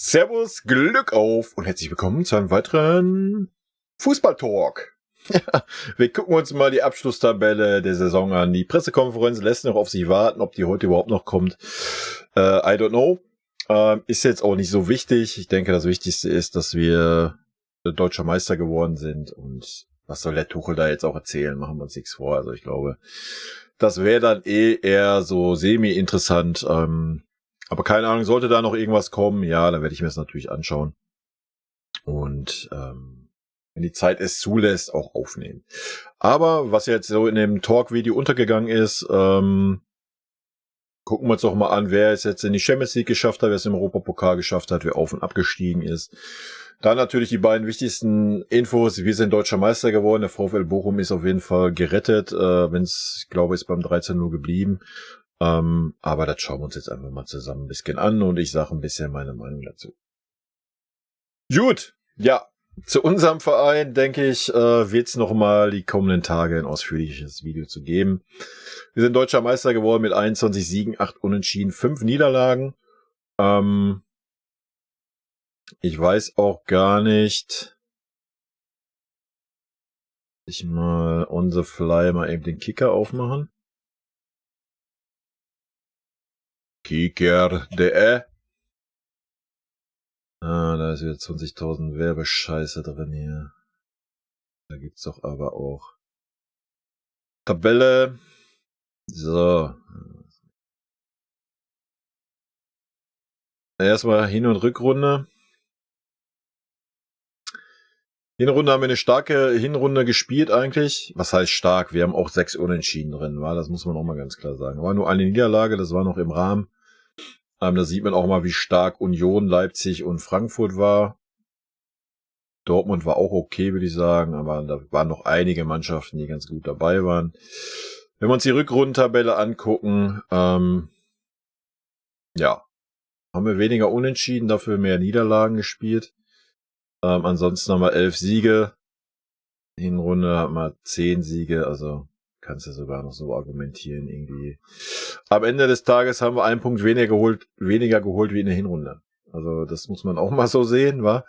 Servus, Glück auf und herzlich willkommen zu einem weiteren Fußball-Talk. Wir gucken uns mal die Abschlusstabelle der Saison an. Die Pressekonferenz lässt noch auf sich warten, ob die heute überhaupt noch kommt. I don't know. Ist jetzt auch nicht so wichtig. Ich denke, das Wichtigste ist, dass wir deutscher Meister geworden sind. Und was soll der Tuchel da jetzt auch erzählen? Machen wir uns nichts vor. Also ich glaube, das wäre dann eher so semi-interessant. Aber keine Ahnung, sollte da noch irgendwas kommen, ja, dann werde ich mir das natürlich anschauen. Und wenn die Zeit es zulässt, auch aufnehmen. Aber was jetzt so in dem Talk-Video untergegangen ist, gucken wir uns doch mal an, wer es jetzt in die Champions League geschafft hat, wer es im Europapokal geschafft hat, wer auf- und abgestiegen ist. Dann natürlich die beiden wichtigsten Infos. Wir sind deutscher Meister geworden. Der VfL Bochum ist auf jeden Fall gerettet. Ich glaube, ist beim 13-0 geblieben. Aber das schauen wir uns jetzt einfach mal zusammen ein bisschen an und ich sage ein bisschen meine Meinung dazu. Gut, ja, zu unserem Verein, denke ich, wird es nochmal die kommenden Tage ein ausführliches Video zu geben. Wir sind deutscher Meister geworden mit 21 Siegen, 8 Unentschieden, 5 Niederlagen. Ich weiß auch gar nicht. Ich mal on the fly mal eben den Kicker aufmachen. Kicker.de. Da ist wieder 20.000 Werbescheiße drin hier. Da gibt's doch aber auch Tabelle. So. Erstmal Hin- und Rückrunde. Hinrunde haben wir eine starke Hinrunde gespielt eigentlich. Was heißt stark? Wir haben auch 6 Unentschieden drin, war. Das muss man auch mal ganz klar sagen. War nur eine Niederlage, das war noch im Rahmen. Da sieht man auch mal, wie stark Union, Leipzig und Frankfurt war. Dortmund war auch okay, würde ich sagen, aber da waren noch einige Mannschaften, die ganz gut dabei waren. Wenn wir uns die Rückrundentabelle angucken, ja, haben wir weniger Unentschieden, dafür mehr Niederlagen gespielt. Ansonsten haben wir 11 Siege. Hinrunde haben wir 10 Siege, also kannst du sogar noch so argumentieren irgendwie. Am Ende des Tages haben wir einen Punkt weniger geholt wie in der Hinrunde. Also das muss man auch mal so sehen, wa?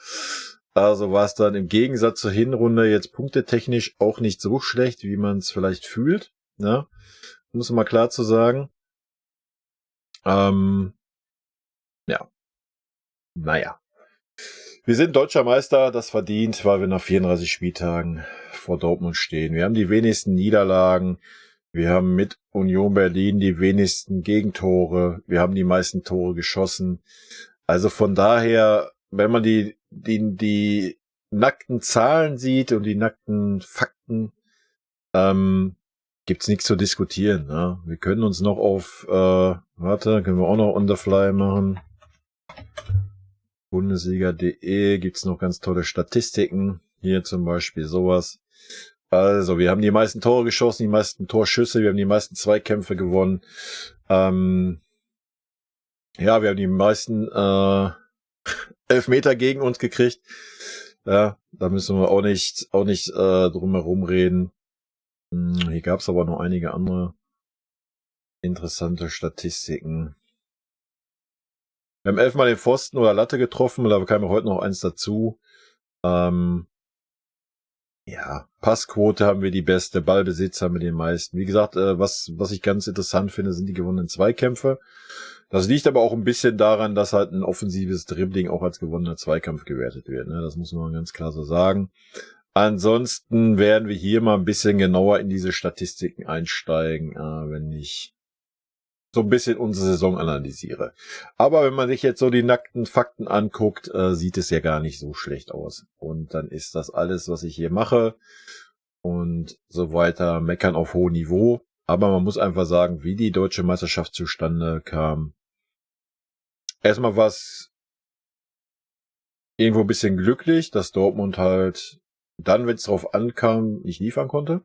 Also war es dann im Gegensatz zur Hinrunde jetzt punktetechnisch auch nicht so schlecht, wie man es vielleicht fühlt, ne? Muss man mal klar zu sagen. Ja. Naja. Wir sind deutscher Meister, das verdient, weil wir nach 34 Spieltagen vor Dortmund stehen. Wir haben die wenigsten Niederlagen. Wir haben mit Union Berlin die wenigsten Gegentore. Wir haben die meisten Tore geschossen. Also von daher, wenn man die nackten Zahlen sieht und die nackten Fakten, gibt's nichts zu diskutieren. Ne? Wir können uns noch auf, können wir auch noch on the fly machen. Bundesliga.de gibt's noch ganz tolle Statistiken. Hier zum Beispiel sowas. Also, wir haben die meisten Tore geschossen, die meisten Torschüsse, wir haben die meisten Zweikämpfe gewonnen. Ja, wir haben die meisten Elfmeter gegen uns gekriegt. Ja, da müssen wir auch nicht drum herum reden. Hier gab's aber noch einige andere interessante Statistiken. Wir haben 11-mal den Pfosten oder Latte getroffen, da kam heute noch eins dazu. Ja, Passquote haben wir die beste, Ballbesitz haben wir den meisten. Wie gesagt, was ich ganz interessant finde, sind die gewonnenen Zweikämpfe. Das liegt aber auch ein bisschen daran, dass halt ein offensives Dribbling auch als gewonnener Zweikampf gewertet wird. Ne? Das muss man ganz klar so sagen. Ansonsten werden wir hier mal ein bisschen genauer in diese Statistiken einsteigen, wenn ich so ein bisschen unsere Saison analysiere. Aber wenn man sich jetzt so die nackten Fakten anguckt, sieht es ja gar nicht so schlecht aus. Und dann ist das alles, was ich hier mache und so weiter, meckern auf hohem Niveau. Aber man muss einfach sagen, wie die deutsche Meisterschaft zustande kam. Erstmal war es irgendwo ein bisschen glücklich, dass Dortmund halt dann, wenn es drauf ankam, nicht liefern konnte.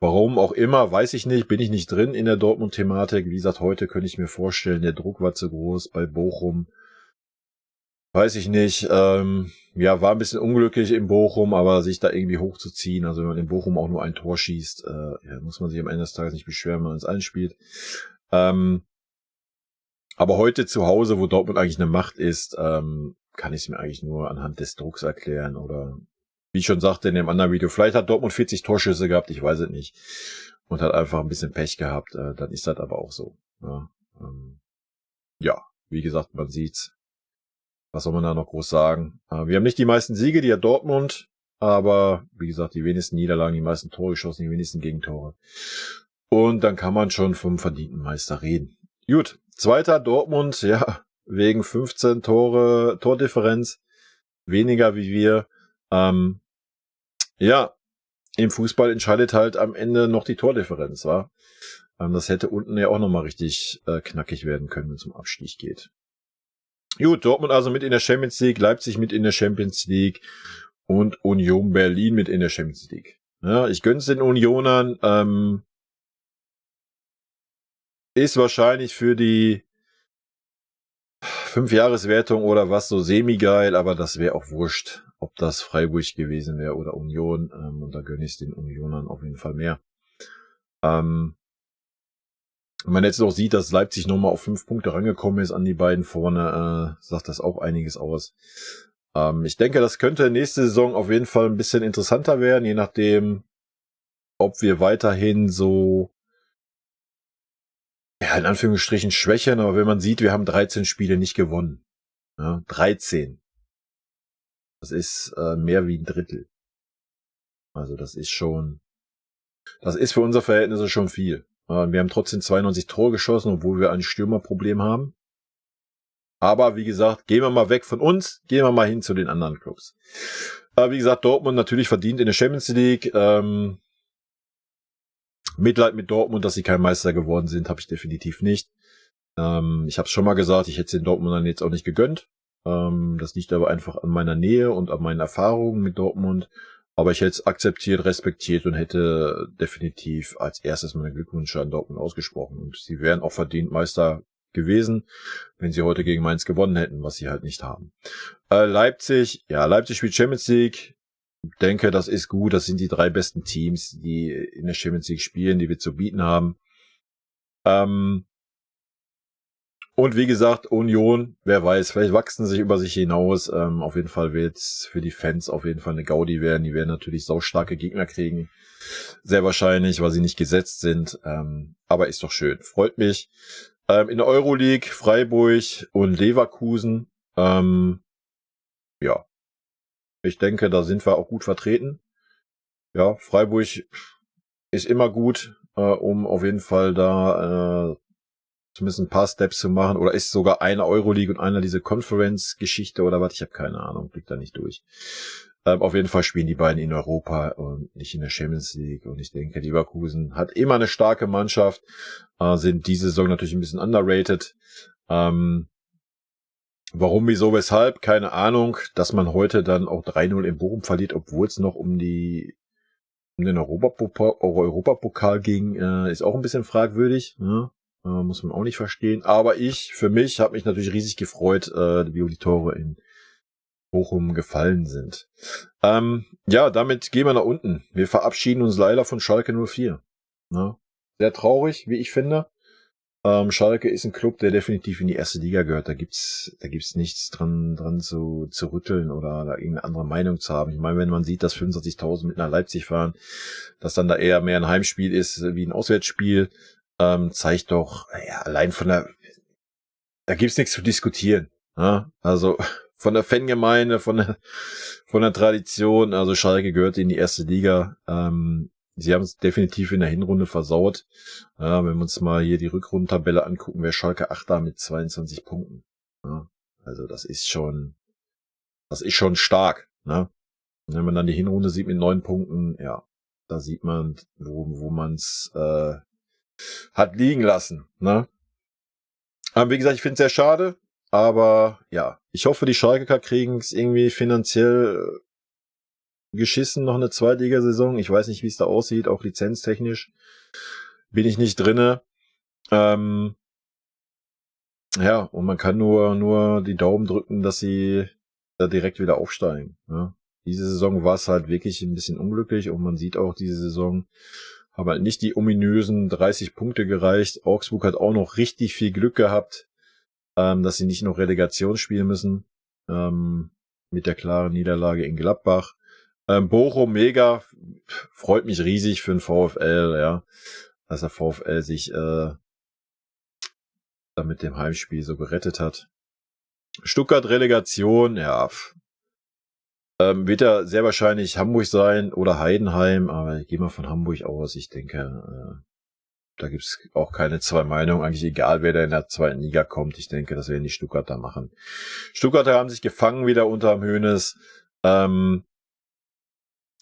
Warum auch immer, weiß ich nicht, bin ich nicht drin in der Dortmund-Thematik. Wie gesagt, heute könnte ich mir vorstellen, der Druck war zu groß bei Bochum. Weiß ich nicht, ja, war ein bisschen unglücklich in Bochum, aber sich da irgendwie hochzuziehen, also wenn man in Bochum auch nur ein Tor schießt, ja, muss man sich am Ende des Tages nicht beschweren, wenn man es einspielt. Aber heute zu Hause, wo Dortmund eigentlich eine Macht ist, kann ich es mir eigentlich nur anhand des Drucks erklären. Oder wie ich schon sagte in dem anderen Video, vielleicht hat Dortmund 40 Torschüsse gehabt, ich weiß es nicht. Und hat einfach ein bisschen Pech gehabt. Dann ist das aber auch so. Ja, wie gesagt, man sieht's. Was soll man da noch groß sagen? Wir haben nicht die meisten Siege, die hat Dortmund. Aber, wie gesagt, die wenigsten Niederlagen, die meisten Tore geschossen, die wenigsten Gegentore. Und dann kann man schon vom verdienten Meister reden. Gut, zweiter Dortmund, ja, wegen 15 Tordifferenz. Weniger wie wir. Ja, im Fußball entscheidet halt am Ende noch die Tordifferenz, wa? Das hätte unten ja auch nochmal richtig knackig werden können, wenn es um Abstieg geht. Gut, Dortmund also mit in der Champions League, Leipzig mit in der Champions League und Union Berlin mit in der Champions League. Ja, ich gönn's den Unionern. Ist wahrscheinlich für die 5-Jahres-Wertung oder was so semi-geil, aber das wäre auch wurscht, ob das Freiburg gewesen wäre oder Union. Und da gönne ich den Unionern auf jeden Fall mehr. Wenn man jetzt noch sieht, dass Leipzig nochmal auf 5 Punkte rangekommen ist an die beiden vorne, sagt das auch einiges aus. Ich denke, das könnte nächste Saison auf jeden Fall ein bisschen interessanter werden, je nachdem, ob wir weiterhin so, ja, in Anführungsstrichen schwächeln, aber wenn man sieht, wir haben 13 Spiele nicht gewonnen. Ja, 13. Das ist mehr wie ein Drittel. Also das ist für unsere Verhältnisse schon viel. Wir haben trotzdem 92 Tore geschossen, obwohl wir ein Stürmerproblem haben. Aber wie gesagt, gehen wir mal weg von uns, gehen wir mal hin zu den anderen Clubs. Wie gesagt, Dortmund natürlich verdient in der Champions League. Mitleid mit Dortmund, dass sie kein Meister geworden sind, habe ich definitiv nicht. Ich habe es schon mal gesagt, ich hätte es den Dortmundern jetzt auch nicht gegönnt. Das liegt aber einfach an meiner Nähe und an meinen Erfahrungen mit Dortmund. Aber ich hätte es akzeptiert, respektiert und hätte definitiv als erstes meine Glückwünsche an Dortmund ausgesprochen. Und sie wären auch verdient Meister gewesen, wenn sie heute gegen Mainz gewonnen hätten, was sie halt nicht haben. Leipzig spielt Champions League. Ich denke, das ist gut. Das sind die 3 besten Teams, die in der Champions League spielen, die wir zu bieten haben. Und wie gesagt, Union, wer weiß, vielleicht wachsen sie über sich hinaus. Auf jeden Fall wird es für die Fans auf jeden Fall eine Gaudi werden. Die werden natürlich saustarke Gegner kriegen. Sehr wahrscheinlich, weil sie nicht gesetzt sind. Aber ist doch schön. Freut mich. In der Euroleague Freiburg und Leverkusen. Ja. Ich denke, da sind wir auch gut vertreten. Ja, Freiburg ist immer gut, um auf jeden Fall da zumindest ein paar Steps zu machen. Oder ist sogar eine Euroleague und einer diese Conference-Geschichte oder was? Ich habe keine Ahnung, blick da nicht durch. Auf jeden Fall spielen die beiden in Europa und nicht in der Champions League. Und ich denke, Leverkusen hat immer eine starke Mannschaft, sind diese Saison natürlich ein bisschen underrated. Warum, wieso, weshalb? Keine Ahnung. Dass man heute dann auch 3-0 in Bochum verliert, obwohl es noch um den Europapokal ging, ist auch ein bisschen fragwürdig. Ne? Muss man auch nicht verstehen. Aber für mich habe mich natürlich riesig gefreut, wie die Tore in Bochum gefallen sind. Ja, damit gehen wir nach unten. Wir verabschieden uns leider von Schalke 04. Ne? Sehr traurig, wie ich finde. Schalke ist ein Club, der definitiv in die erste Liga gehört. Da gibt's nichts dran zu rütteln oder da irgendeine andere Meinung zu haben. Ich meine, wenn man sieht, dass 25.000 mit nach Leipzig fahren, dass dann da eher mehr ein Heimspiel ist wie ein Auswärtsspiel, zeigt doch, ja, allein da gibt's nichts zu diskutieren. Ne? Also von der Fangemeinde, von der Tradition, also Schalke gehört in die erste Liga. Sie haben es definitiv in der Hinrunde versaut. Ja, wenn wir uns mal hier die Rückrundentabelle angucken, wäre Schalke 8. mit 22 Punkten. Ja, also das ist schon stark. Ne? Wenn man dann die Hinrunde sieht mit 9 Punkten, ja, da sieht man, wo man es hat liegen lassen. Ne? Wie gesagt, ich finde es sehr schade, aber ja, ich hoffe, die Schalker kriegen es irgendwie finanziell geschissen, noch eine Zweitligasaison. Ich weiß nicht, wie es da aussieht, auch lizenztechnisch bin ich nicht drinne. Ja, und man kann nur die Daumen drücken, dass sie da direkt wieder aufsteigen. Ja. Diese Saison war es halt wirklich ein bisschen unglücklich und man sieht auch, diese Saison haben halt nicht die ominösen 30 Punkte gereicht. Augsburg hat auch noch richtig viel Glück gehabt. dass sie nicht noch Relegation spielen müssen, mit der klaren Niederlage in Gladbach. Bochum, mega, freut mich riesig für den VfL, ja, dass der VfL sich da mit dem Heimspiel so gerettet hat. Stuttgart Relegation, ja, wird ja sehr wahrscheinlich Hamburg sein oder Heidenheim, aber ich gehe mal von Hamburg aus. Ich denke, da gibt's auch keine zwei Meinungen. Eigentlich egal, wer da in der zweiten Liga kommt. Ich denke, das werden die Stuttgarter machen. Stuttgarter haben sich gefangen wieder unterm Hoeneß. Ja,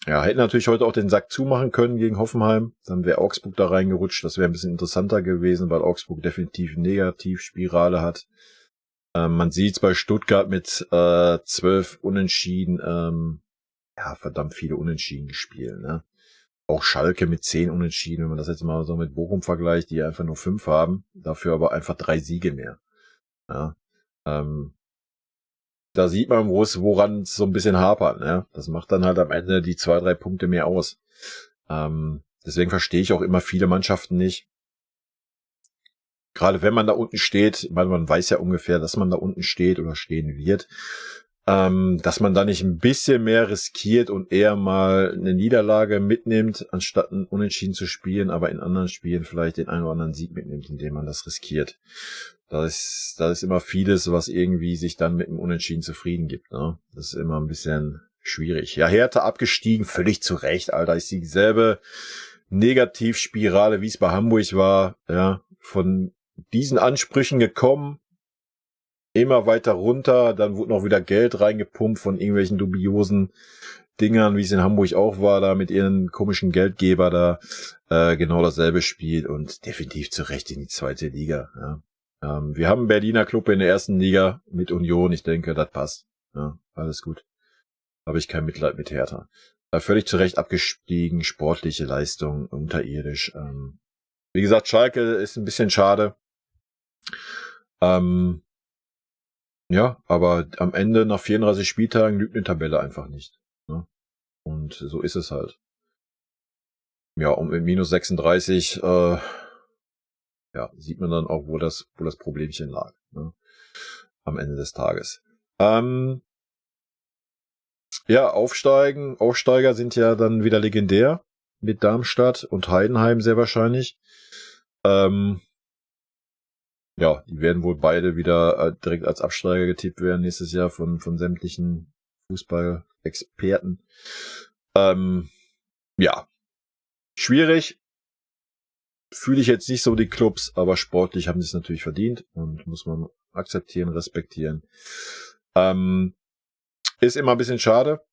hätten natürlich heute auch den Sack zumachen können gegen Hoffenheim. Dann wäre Augsburg da reingerutscht. Das wäre ein bisschen interessanter gewesen, weil Augsburg definitiv eine Negativspirale hat. Man sieht's bei Stuttgart mit 12 Unentschieden. Ja, verdammt viele Unentschieden gespielt, ne? Auch Schalke mit 10 Unentschieden, wenn man das jetzt mal so mit Bochum vergleicht, die einfach nur 5 haben, dafür aber einfach 3 Siege mehr. Ja, da sieht man, woran es so ein bisschen hapert, ne? Das macht dann halt am Ende die 2-3 Punkte mehr aus. Deswegen verstehe ich auch immer viele Mannschaften nicht. Gerade wenn man da unten steht, weil man weiß ja ungefähr, dass man da unten steht oder stehen wird, dass man da nicht ein bisschen mehr riskiert und eher mal eine Niederlage mitnimmt, anstatt ein Unentschieden zu spielen, aber in anderen Spielen vielleicht den einen oder anderen Sieg mitnimmt, indem man das riskiert. Da ist immer vieles, was irgendwie sich dann mit einem Unentschieden zufrieden gibt, ne? Das ist immer ein bisschen schwierig. Ja, Hertha abgestiegen, völlig zu Recht, Alter. Ist dieselbe Negativspirale, wie es bei Hamburg war, ja, von diesen Ansprüchen gekommen, immer weiter runter, dann wurde noch wieder Geld reingepumpt von irgendwelchen dubiosen Dingern, wie es in Hamburg auch war, da mit ihren komischen Geldgeber da, genau dasselbe Spiel und definitiv zu Recht in die zweite Liga, ja. Wir haben einen Berliner Club in der ersten Liga mit Union, ich denke, das passt, ja, alles gut. Habe ich kein Mitleid mit Hertha. Völlig zu Recht abgestiegen, sportliche Leistung, unterirdisch, wie gesagt, Schalke ist ein bisschen schade. Ja, aber am Ende nach 34 Spieltagen lügt eine Tabelle einfach nicht, ne? Und so ist es halt. Ja, und mit minus 36 ja, sieht man dann auch, wo das Problemchen lag, ne? Am Ende des Tages. Ja, Aufsteiger sind ja dann wieder legendär mit Darmstadt und Heidenheim sehr wahrscheinlich. Ja, die werden wohl beide wieder direkt als Absteiger getippt werden nächstes Jahr von sämtlichen Fußball-Experten. Ja, schwierig. Fühle ich jetzt nicht so die Clubs, aber sportlich haben sie es natürlich verdient und muss man akzeptieren, respektieren. Ist immer ein bisschen schade,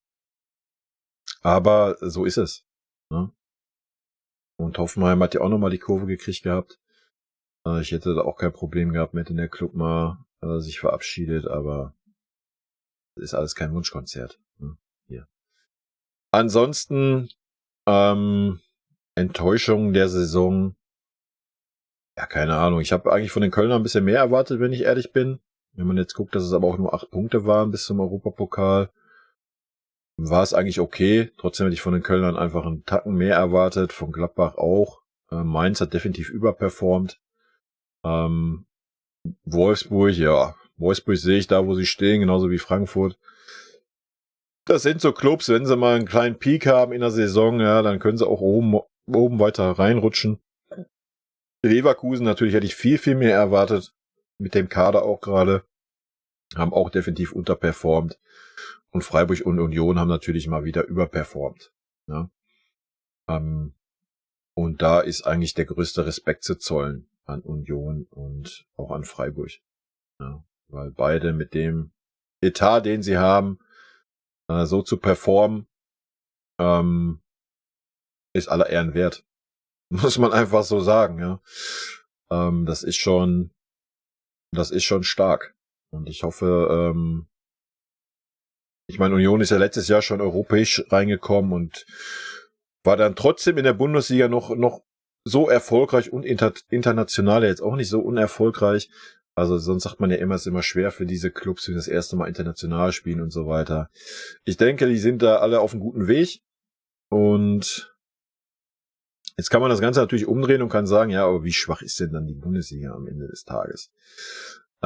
aber so ist es, ne? Und Hoffenheim hat ja auch nochmal die Kurve gekriegt gehabt. Ich hätte da auch kein Problem gehabt, mit in der Club mal sich verabschiedet, aber ist alles kein Wunschkonzert, ne? Hier. Ansonsten Enttäuschung der Saison. Ja, keine Ahnung. Ich habe eigentlich von den Kölnern ein bisschen mehr erwartet, wenn ich ehrlich bin. Wenn man jetzt guckt, dass es aber auch nur 8 Punkte waren bis zum Europapokal, war es eigentlich okay. Trotzdem hätte ich von den Kölnern einfach einen Tacken mehr erwartet, von Gladbach auch. Mainz hat definitiv überperformt. Wolfsburg, ja. Wolfsburg sehe ich da, wo sie stehen, genauso wie Frankfurt. Das sind so Clubs, wenn sie mal einen kleinen Peak haben in der Saison, ja, dann können sie auch oben weiter reinrutschen. Leverkusen natürlich hätte ich viel, viel mehr erwartet. Mit dem Kader auch gerade. Haben auch definitiv unterperformt. Und Freiburg und Union haben natürlich mal wieder überperformt, ja. Und da ist eigentlich der größte Respekt zu zollen an Union und auch an Freiburg, ja. Weil beide mit dem Etat, den sie haben, so zu performen, ist aller Ehren wert. Muss man einfach so sagen, ja. Das ist schon stark. Und ich hoffe, ich meine, Union ist ja letztes Jahr schon europäisch reingekommen und war dann trotzdem in der Bundesliga noch so erfolgreich und international jetzt auch nicht so unerfolgreich. Also sonst sagt man ja immer, es ist immer schwer für diese Clubs, die das erste Mal international spielen und so weiter. Ich denke, die sind da alle auf einem guten Weg. Und jetzt kann man das Ganze natürlich umdrehen und kann sagen, ja, aber wie schwach ist denn dann die Bundesliga am Ende des Tages?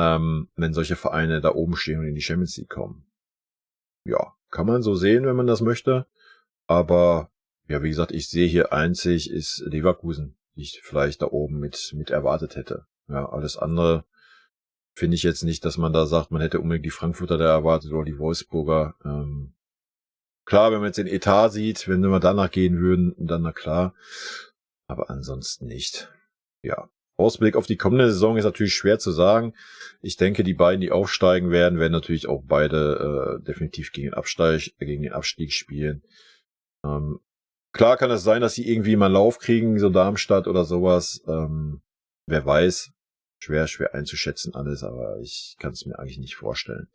wenn solche Vereine da oben stehen und in die Champions League kommen. Ja, kann man so sehen, wenn man das möchte. Aber, ja, wie gesagt, ich sehe hier einzig ist Leverkusen, die ich vielleicht da oben mit erwartet hätte. Ja, alles andere finde ich jetzt nicht, dass man da sagt, man hätte unbedingt die Frankfurter da erwartet oder die Wolfsburger. Klar, wenn man jetzt den Etat sieht, wenn wir danach gehen würden, dann na klar. Aber ansonsten nicht. Ja. Ausblick auf die kommende Saison ist natürlich schwer zu sagen. Ich denke, die beiden, die aufsteigen werden natürlich auch beide definitiv gegen den Abstieg spielen. Klar kann es sein, dass sie irgendwie mal einen Lauf kriegen, so Darmstadt oder sowas. Wer weiß. Schwer einzuschätzen alles, aber ich kann es mir eigentlich nicht vorstellen.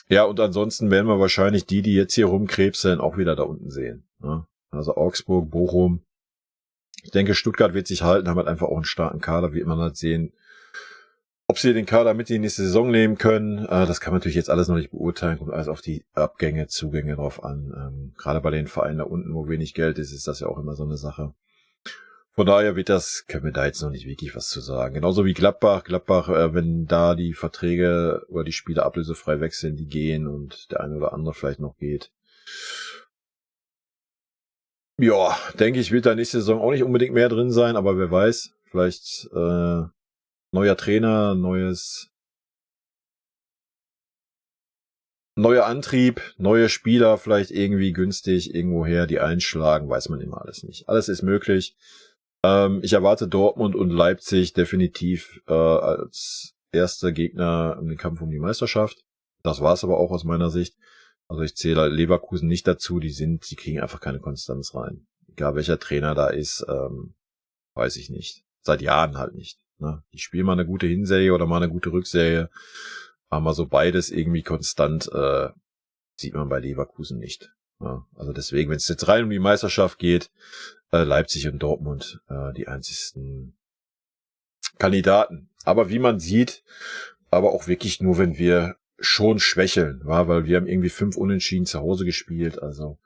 Ja, und ansonsten werden wir wahrscheinlich die jetzt hier rumkrebseln, auch wieder da unten sehen. Ne? Also Augsburg, Bochum. Ich denke, Stuttgart wird sich halten, haben halt einfach auch einen starken Kader, wie immer halt sehen. Ob sie den Kader mit in die nächste Saison nehmen können, das kann man natürlich jetzt alles noch nicht beurteilen, kommt alles auf die Abgänge, Zugänge drauf an. Gerade bei den Vereinen da unten, wo wenig Geld ist, ist das ja auch immer so eine Sache. Von daher können wir da jetzt noch nicht wirklich was zu sagen. Genauso wie Gladbach. Gladbach, wenn da die Verträge oder die Spieler ablösefrei wechseln, die gehen und der eine oder andere vielleicht noch geht. Ja, denke ich, wird da nächste Saison auch nicht unbedingt mehr drin sein, aber wer weiß, vielleicht neuer Trainer, neuer Antrieb, neue Spieler, vielleicht irgendwie günstig irgendwoher, die einschlagen, weiß man immer alles nicht. Alles ist möglich. Ich erwarte Dortmund und Leipzig definitiv als erste Gegner im Kampf um die Meisterschaft. Das war's aber auch aus meiner Sicht. Also ich zähle Leverkusen nicht dazu, die kriegen einfach keine Konstanz rein. Egal welcher Trainer da ist, weiß ich nicht. Seit Jahren halt nicht. Ne? Die spielen mal eine gute Hinserie oder mal eine gute Rückserie. Aber so beides irgendwie konstant sieht man bei Leverkusen nicht. Ja? Also deswegen, wenn es jetzt rein um die Meisterschaft geht, Leipzig und Dortmund die einzigsten Kandidaten. Aber wie man sieht, aber auch wirklich nur, wenn wir schon schwächeln, weil wir haben irgendwie 5 Unentschieden zu Hause gespielt. Also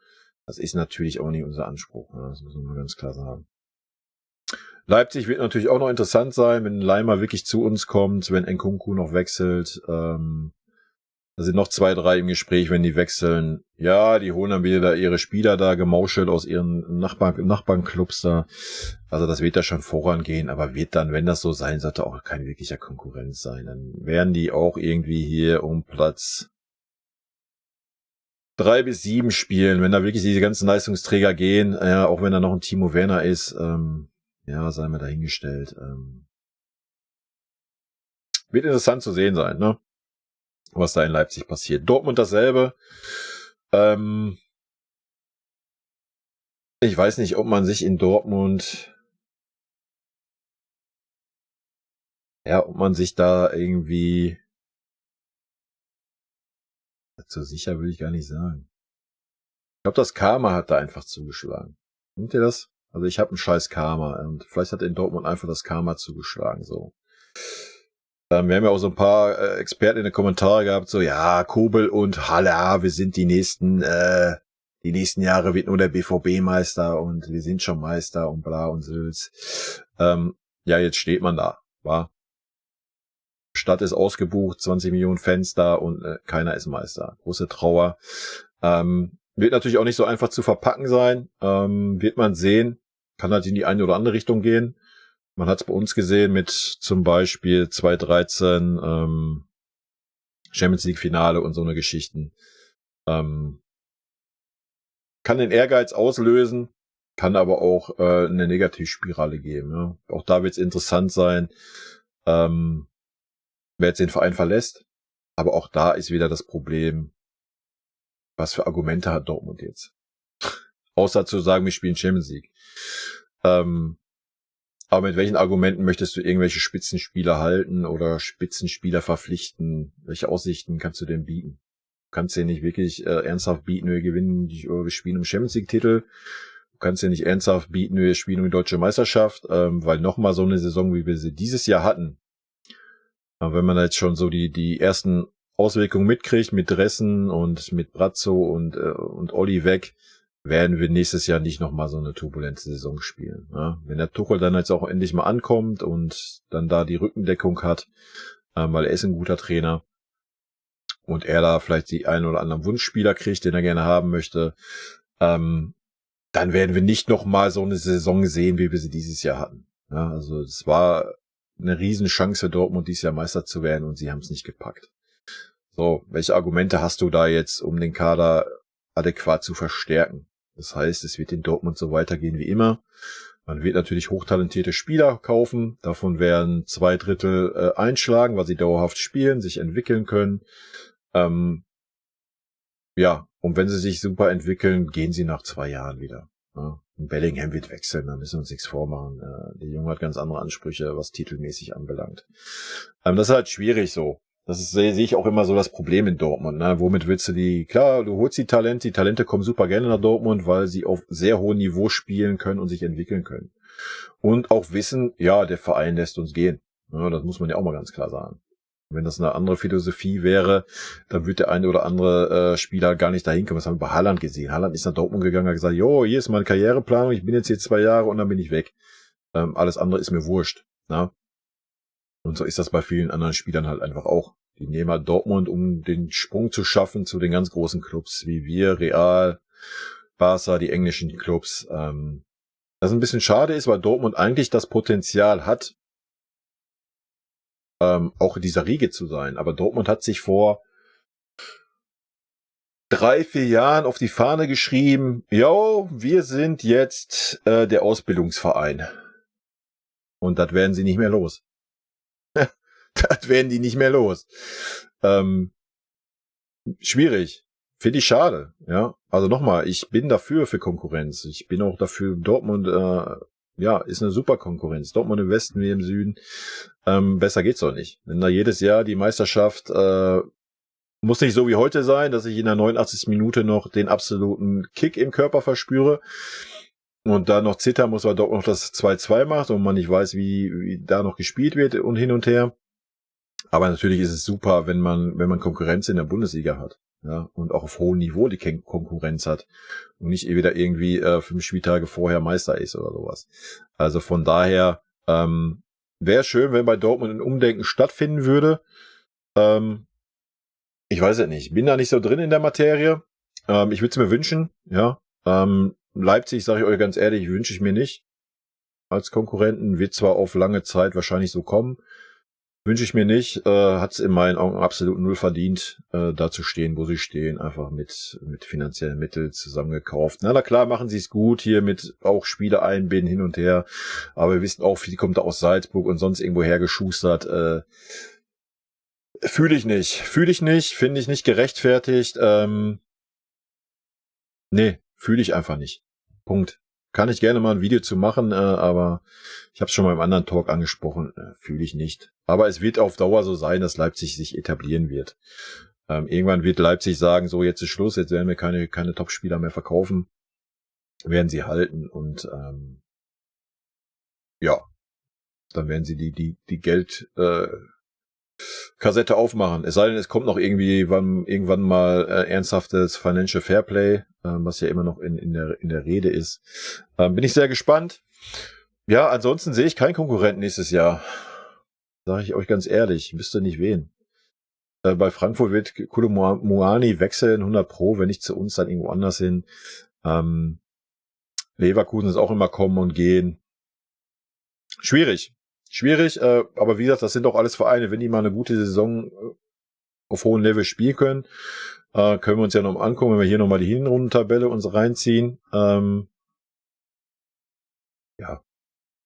das ist natürlich auch nicht unser Anspruch. Ne? Das muss man ganz klar sagen. Leipzig wird natürlich auch noch interessant sein, wenn Leimer wirklich zu uns kommt, wenn Nkunku noch wechselt. Da sind noch 2, 3 im Gespräch, wenn die wechseln. Ja, die holen dann wieder da ihre Spieler da, gemauschelt aus ihren Nachbarnclubs da. Also das wird da schon vorangehen, aber wird dann, wenn das so sein sollte, auch kein wirklicher Konkurrenz sein. Dann werden die auch irgendwie hier um Platz 3 bis 7 spielen, wenn da wirklich diese ganzen Leistungsträger gehen, auch wenn da noch ein Timo Werner ist, ja, sei mal dahingestellt. Wird interessant zu sehen sein, ne? Was da in Leipzig passiert. Dortmund dasselbe. Ich weiß nicht, ob man sich in Dortmund, ob man sich da irgendwie, so sicher will ich gar nicht sagen. Ich glaube, das Karma hat da einfach zugeschlagen. Nimmt ihr das? Also ich habe ein scheiß Karma und vielleicht hat in Dortmund einfach das Karma zugeschlagen, so. Wir haben ja auch so ein paar Experten in den Kommentaren gehabt, so, ja, Kobel und Haller, wir sind die nächsten Jahre wird nur der BVB Meister und wir sind schon Meister und bla und Sülz. Ja, jetzt steht man da, war. Stadt ist ausgebucht, 20 Millionen Fans da und keiner ist Meister. Große Trauer. Wird natürlich auch nicht so einfach zu verpacken sein. Wird man sehen. Kann halt in die eine oder andere Richtung gehen. Man hat es bei uns gesehen mit zum Beispiel 2013 Champions League Finale und so eine Geschichten. Kann den Ehrgeiz auslösen, kann aber auch eine Negativspirale geben. Ja. Auch da wird es interessant sein, wer jetzt den Verein verlässt. Aber auch da ist wieder das Problem, was für Argumente hat Dortmund jetzt? Außer zu sagen, wir spielen Champions League. Aber mit welchen Argumenten möchtest du irgendwelche Spitzenspieler halten oder Spitzenspieler verpflichten? Welche Aussichten kannst du denn bieten? Du kannst dir nicht wirklich ernsthaft bieten, wir spielen um Champions League-Titel. Du kannst dir nicht ernsthaft bieten, wir spielen um die deutsche Meisterschaft, weil nochmal so eine Saison, wie wir sie dieses Jahr hatten, wenn man da jetzt schon so die ersten Auswirkungen mitkriegt, mit Dressen und mit Brazzo und Olli weg, werden wir nächstes Jahr nicht nochmal so eine turbulente Saison spielen. Ja? Wenn der Tuchel dann jetzt auch endlich mal ankommt und dann da die Rückendeckung hat, weil er ist ein guter Trainer und er da vielleicht die einen oder anderen Wunschspieler kriegt, den er gerne haben möchte, dann werden wir nicht nochmal so eine Saison sehen, wie wir sie dieses Jahr hatten. Ja, also es war eine Riesenchance für Dortmund, dieses Jahr Meister zu werden und sie haben es nicht gepackt. So, welche Argumente hast du da jetzt, um den Kader adäquat zu verstärken? Das heißt, es wird in Dortmund so weitergehen wie immer. Man wird natürlich hochtalentierte Spieler kaufen. Davon werden 2/3 einschlagen, weil sie dauerhaft spielen, sich entwickeln können. Ja, und wenn sie sich super entwickeln, gehen sie nach 2 Jahren wieder. Ja, Bellingham wird wechseln, da müssen wir uns nichts vormachen. Der Junge hat ganz andere Ansprüche, was titelmäßig anbelangt. Das ist halt schwierig so. Sehe ich auch immer so das Problem in Dortmund. Ne? Womit willst du klar, du holst die Talente kommen super gerne nach Dortmund, weil sie auf sehr hohem Niveau spielen können und sich entwickeln können. Und auch wissen, ja, der Verein lässt uns gehen. Ja, das muss man ja auch mal ganz klar sagen. Wenn das eine andere Philosophie wäre, dann würde der eine oder andere Spieler gar nicht dahin kommen. Das haben wir bei Haaland gesehen. Haaland ist nach Dortmund gegangen und hat gesagt, jo, hier ist meine Karriereplanung, ich bin jetzt hier 2 Jahre und dann bin ich weg. Alles andere ist mir wurscht. Na? Und so ist das bei vielen anderen Spielern halt einfach auch. Die nehmen halt Dortmund, um den Sprung zu schaffen zu den ganz großen Clubs, wie wir, Real, Barca, die englischen Clubs. Das ein bisschen schade ist, weil Dortmund eigentlich das Potenzial hat, auch in dieser Riege zu sein. Aber Dortmund hat sich vor 3-4 Jahren auf die Fahne geschrieben, jo, wir sind jetzt der Ausbildungsverein. Und das werden sie nicht mehr los. Das werden die nicht mehr los. Schwierig. Finde ich schade. Ja, also nochmal, ich bin dafür für Konkurrenz. Ich bin auch dafür, Dortmund, ist eine super Konkurrenz. Dortmund im Westen wie im Süden. Besser geht's doch nicht. Wenn da jedes Jahr die Meisterschaft muss nicht so wie heute sein, dass ich in der 89. Minute noch den absoluten Kick im Körper verspüre und da noch zittern muss, weil Dortmund noch das 2-2 macht und man nicht weiß, wie da noch gespielt wird und hin und her. Aber natürlich ist es super, wenn man Konkurrenz in der Bundesliga hat. Ja, und auch auf hohem Niveau die Konkurrenz hat und nicht wieder irgendwie 5 Spieltage vorher Meister ist oder sowas. Also von daher wäre schön, wenn bei Dortmund ein Umdenken stattfinden würde. Ich weiß es nicht. Bin da nicht so drin in der Materie. Ich würde es mir wünschen, ja. Leipzig, sage ich euch ganz ehrlich, wünsche ich mir nicht. Als Konkurrenten wird zwar auf lange Zeit wahrscheinlich so kommen. Wünsche ich mir nicht. Hat es in meinen Augen absolut null verdient, da zu stehen, wo sie stehen. Einfach mit finanziellen Mitteln zusammengekauft. Na klar, machen sie es gut hier mit auch Spiele einbinden hin und her. Aber wir wissen auch, viel kommt da aus Salzburg und sonst irgendwo hergeschustert. Fühle ich nicht, finde ich nicht gerechtfertigt. Nee, fühle ich einfach nicht. Punkt. Kann ich gerne mal ein Video zu machen, aber ich habe es schon mal im anderen Talk angesprochen, fühle ich nicht. Aber es wird auf Dauer so sein, dass Leipzig sich etablieren wird. Irgendwann wird Leipzig sagen, so jetzt ist Schluss, jetzt werden wir keine Top-Spieler mehr verkaufen, werden sie halten und dann werden sie die Geld Kassette aufmachen. Es sei denn, es kommt noch irgendwann mal ernsthaftes Financial Fairplay, was ja immer noch in der Rede ist. Bin ich sehr gespannt. Ja, ansonsten sehe ich keinen Konkurrenten nächstes Jahr. Sage ich euch ganz ehrlich, wüsste nicht wen. Bei Frankfurt wird Koulibaly wechseln, 100 Pro, wenn nicht zu uns, dann irgendwo anders hin. Leverkusen ist auch immer kommen und gehen. Schwierig, aber wie gesagt, das sind doch alles Vereine, wenn die mal eine gute Saison auf hohem Level spielen können, können wir uns ja noch mal angucken, wenn wir hier nochmal die Hinrundentabelle uns reinziehen.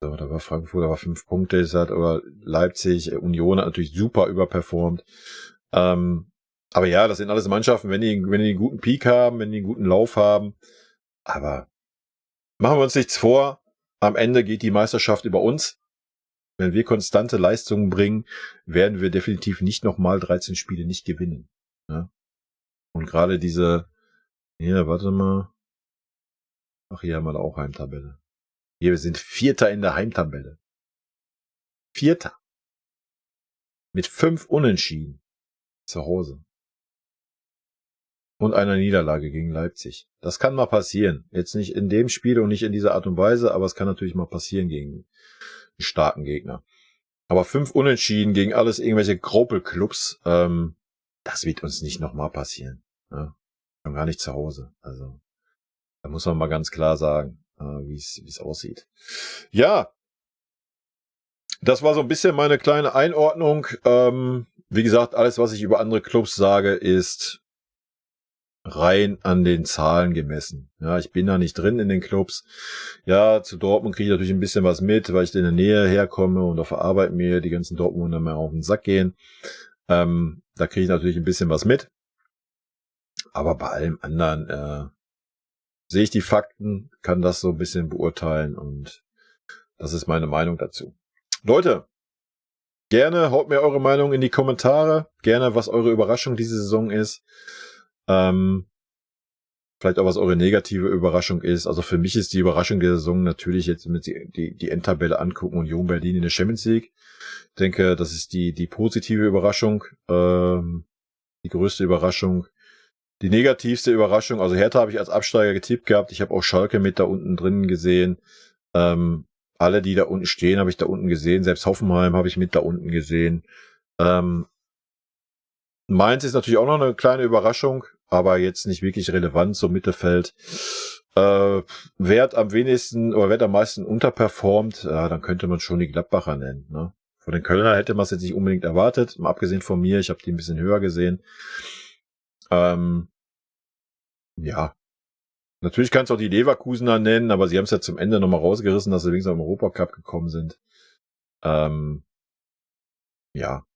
So, da war Frankfurt, da war 5 Punkte, ist halt, aber Leipzig, Union hat natürlich super überperformt. Aber ja, das sind alles Mannschaften, wenn die einen guten Peak haben, wenn die einen guten Lauf haben. Aber machen wir uns nichts vor, am Ende geht die Meisterschaft über uns. Wenn wir konstante Leistungen bringen, werden wir definitiv nicht nochmal 13 Spiele nicht gewinnen. Ja? Und gerade warte mal. Ach, hier haben wir auch Heimtabelle. Hier, wir sind Vierter in der Heimtabelle. Vierter. Mit 5 Unentschieden. Zu Hause. und einer Niederlage gegen Leipzig. Das kann mal passieren. Jetzt nicht in dem Spiel und nicht in dieser Art und Weise, aber es kann natürlich mal passieren gegen einen starken Gegner. Aber 5 Unentschieden gegen alles irgendwelche Graupelclubs, das wird uns nicht nochmal passieren. Ja? Schon gar nicht zu Hause. Also, da muss man mal ganz klar sagen, wie es aussieht. Ja, das war so ein bisschen meine kleine Einordnung. Wie gesagt, alles, was ich über andere Clubs sage, ist rein an den Zahlen gemessen. Ja, ich bin da nicht drin in den Clubs. Ja, zu Dortmund kriege ich natürlich ein bisschen was mit, weil ich in der Nähe herkomme und auf der Arbeit mir die ganzen Dortmunder mal auf den Sack gehen. Da kriege ich natürlich ein bisschen was mit. Aber bei allem anderen sehe ich die Fakten, kann das so ein bisschen beurteilen und das ist meine Meinung dazu. Leute, gerne haut mir eure Meinung in die Kommentare. Gerne, was eure Überraschung diese Saison ist. Vielleicht auch, was eure negative Überraschung ist. Also für mich ist die Überraschung der Saison natürlich jetzt mit die Endtabelle angucken, Union Berlin in der Champions League. Ich denke, das ist die positive Überraschung, die größte Überraschung. Die negativste Überraschung, also Hertha habe ich als Absteiger getippt gehabt. Ich habe auch Schalke mit da unten drin gesehen. Alle, die da unten stehen, habe ich da unten gesehen. Selbst Hoffenheim habe ich mit da unten gesehen. Mainz ist natürlich auch noch eine kleine Überraschung, aber jetzt nicht wirklich relevant, so Mittelfeld. Wer hat am wenigsten oder wer hat am meisten unterperformt, dann könnte man schon die Gladbacher nennen. Ne? Von den Kölner hätte man es jetzt nicht unbedingt erwartet, mal abgesehen von mir, ich habe die ein bisschen höher gesehen. Ja, natürlich kannst du auch die Leverkusener nennen, aber sie haben es ja zum Ende nochmal rausgerissen, dass sie wenigstens am Europacup gekommen sind. Ja,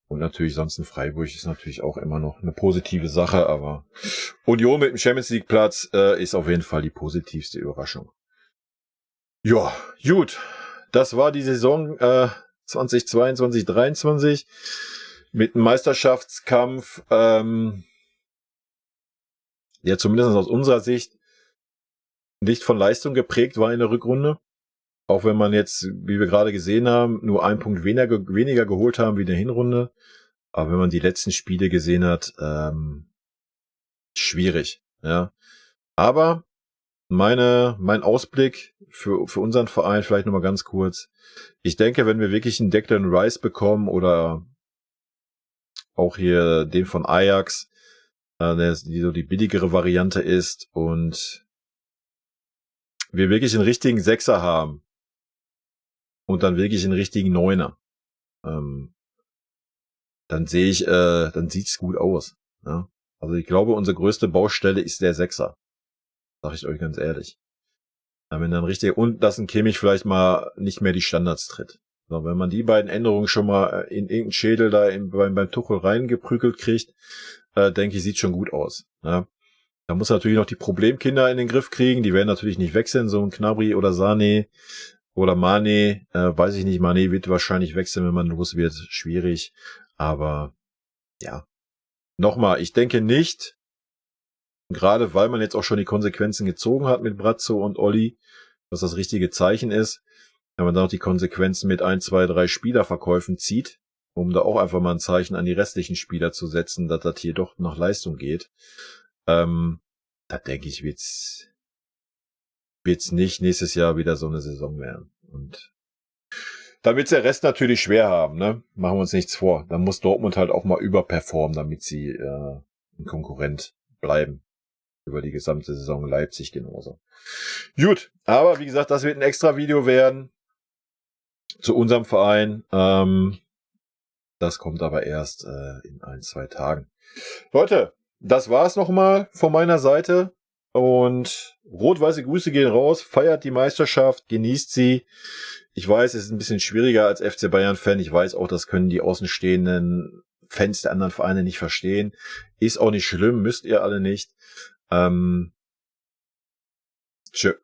und natürlich sonst in Freiburg ist natürlich auch immer noch eine positive Sache, aber Union mit dem Champions League Platz ist auf jeden Fall die positivste Überraschung. Ja, gut. Das war die Saison 2022, 2023 mit einem Meisterschaftskampf, der zumindest aus unserer Sicht nicht von Leistung geprägt war in der Rückrunde. Auch wenn man jetzt, wie wir gerade gesehen haben, nur einen Punkt weniger geholt haben wie in der Hinrunde. Aber wenn man die letzten Spiele gesehen hat, schwierig. Ja. Aber mein Ausblick für unseren Verein vielleicht nochmal ganz kurz. Ich denke, wenn wir wirklich einen Declan Rice bekommen oder auch hier den von Ajax, der so die billigere Variante ist und wir wirklich einen richtigen Sechser haben und dann wirklich einen richtigen Neuner, dann sehe ich, dann sieht's gut aus. Ja? Also ich glaube, unsere größte Baustelle ist der Sechser. Sag ich euch ganz ehrlich. Wenn dann richtig, und dass ein Kimmich vielleicht mal nicht mehr die Standards tritt. So, wenn man die beiden Änderungen schon mal in irgendeinen Schädel da beim Tuchel reingeprügelt kriegt, denke ich, sieht schon gut aus. Ja? Da muss natürlich noch die Problemkinder in den Griff kriegen. Die werden natürlich nicht wechseln, so ein Gnabry oder Sané oder Mane. Weiß ich nicht, Mane wird wahrscheinlich wechseln, wenn man los wird. Schwierig. Aber ja, nochmal, ich denke nicht, gerade weil man jetzt auch schon die Konsequenzen gezogen hat mit Brazzo und Olli, dass das richtige Zeichen ist, wenn man dann auch die Konsequenzen mit 1, 2, 3 Spielerverkäufen zieht, um da auch einfach mal ein Zeichen an die restlichen Spieler zu setzen, dass das hier doch nach Leistung geht. Da denke ich, wird's nicht nächstes Jahr wieder so eine Saison werden. Und dann wird's der Rest natürlich schwer haben, ne? Machen wir uns nichts vor. Dann muss Dortmund halt auch mal überperformen, damit sie ein Konkurrent bleiben. Über die gesamte Saison, Leipzig genauso. Gut, aber wie gesagt, das wird ein extra Video werden zu unserem Verein. Das kommt aber erst in 1, 2 Tagen. Leute, das war's nochmal von meiner Seite. Und rot-weiße Grüße gehen raus. Feiert die Meisterschaft, genießt sie. Ich weiß, es ist ein bisschen schwieriger als FC Bayern-Fan. Ich weiß auch, das können die außenstehenden Fans der anderen Vereine nicht verstehen. Ist auch nicht schlimm, müsst ihr alle nicht. Tschö.